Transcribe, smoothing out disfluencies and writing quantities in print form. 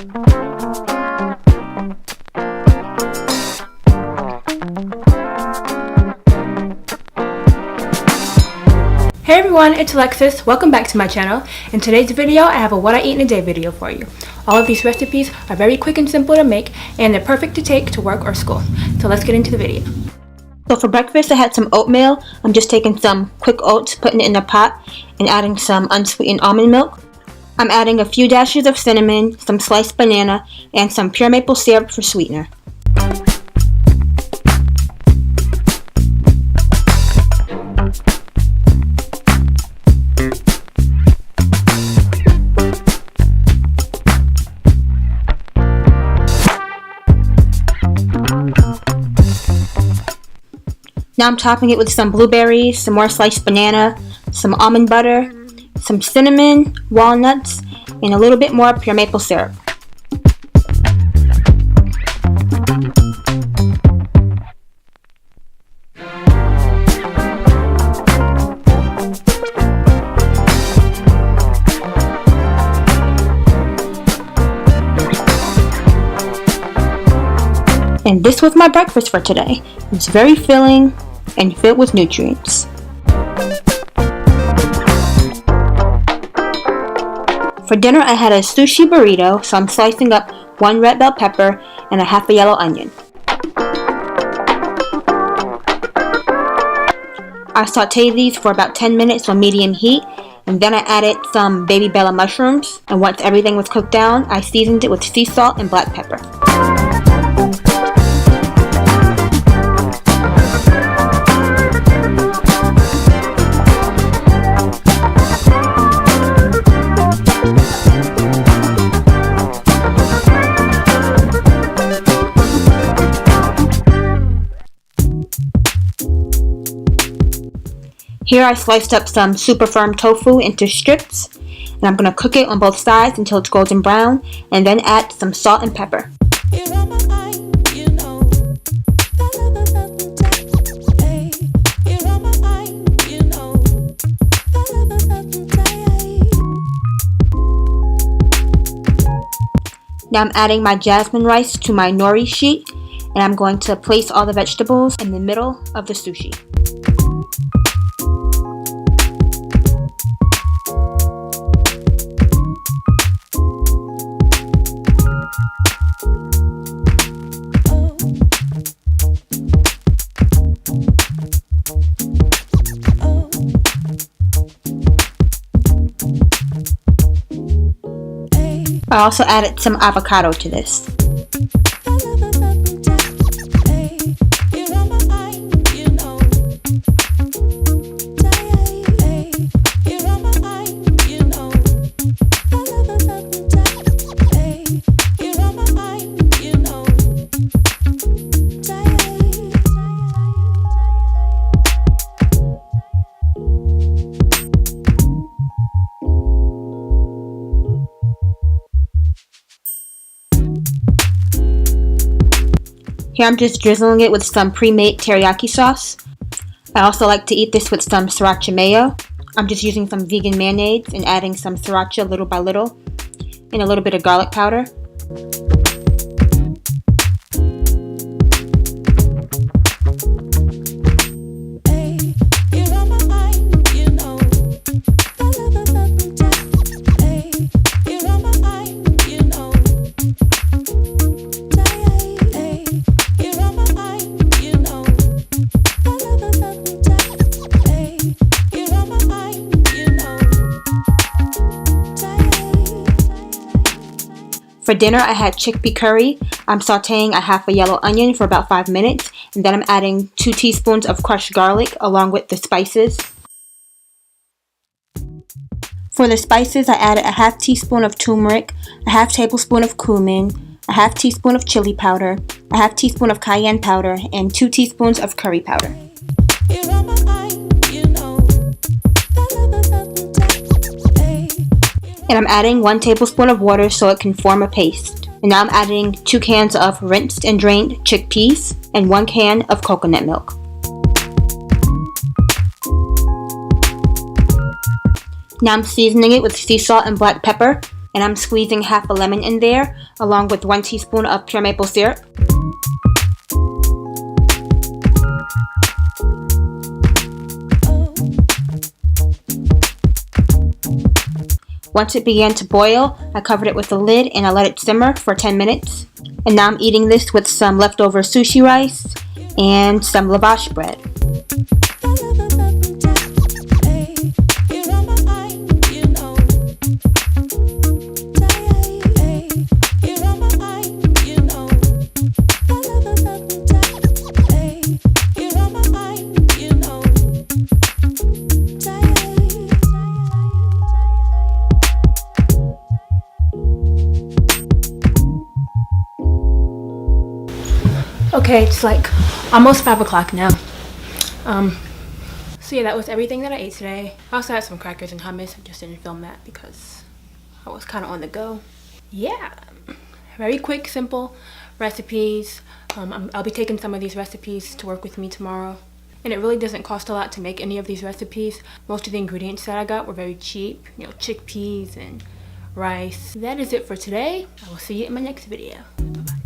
Hey everyone, it's Alexis. Welcome back to my channel. In today's video, I have a what I eat in a day video for you. All of these recipes are very quick and simple to make, and they're perfect to take to work or school. So let's get into the video. So for breakfast, I had some oatmeal. I'm just taking some quick oats, putting it in a pot, and adding some unsweetened almond milk. I'm adding a few dashes of cinnamon, some sliced banana, and some pure maple syrup for sweetener. Now I'm topping it with some blueberries, some more sliced banana, some almond butter, some cinnamon, walnuts, and a little bit more pure maple syrup. And this was my breakfast for today. It's very filling and filled with nutrients. For dinner, I had a sushi burrito, so I'm slicing up one red bell pepper and a half a yellow onion. I sauteed these for about 10 minutes on medium heat, and then I added some baby bella mushrooms, and once everything was cooked down, I seasoned it with sea salt and black pepper. Here I sliced up some super firm tofu into strips, and I'm going to cook it on both sides until it's golden brown, and then add some salt and pepper. Now I'm adding my jasmine rice to my nori sheet, and I'm going to place all the vegetables in the middle of the sushi. I also added some avocado to this. Here I'm just drizzling it with some pre-made teriyaki sauce. I also like to eat this with some sriracha mayo. I'm just using some vegan mayonnaise and adding some sriracha little by little and a little bit of garlic powder. For dinner, I had chickpea curry. I'm sauteing a half a yellow onion for about 5 minutes, and then I'm adding 2 teaspoons of crushed garlic along with the spices. For the spices, I added a half teaspoon of turmeric, a half tablespoon of cumin, a half teaspoon of chili powder, a half teaspoon of cayenne powder, and 2 teaspoons of curry powder. And I'm adding 1 tablespoon of water so it can form a paste. And now I'm adding 2 cans of rinsed and drained chickpeas and 1 can of coconut milk. Now I'm seasoning it with sea salt and black pepper. And I'm squeezing half a lemon in there, along with 1 teaspoon of pure maple syrup. Once it began to boil, I covered it with a lid and I let it simmer for 10 minutes. And now I'm eating this with some leftover sushi rice and some lavash bread. Okay, it's like almost 5 o'clock now. So yeah, that was everything that I ate today. I also had some crackers and hummus. I just didn't film that because I was kind of on the go. Yeah, very quick, simple recipes. I'll be taking some of these recipes to work with me tomorrow. And it really doesn't cost a lot to make any of these recipes. Most of the ingredients that I got were very cheap. You know, chickpeas and rice. That is it for today. I will see you in my next video. Bye-bye.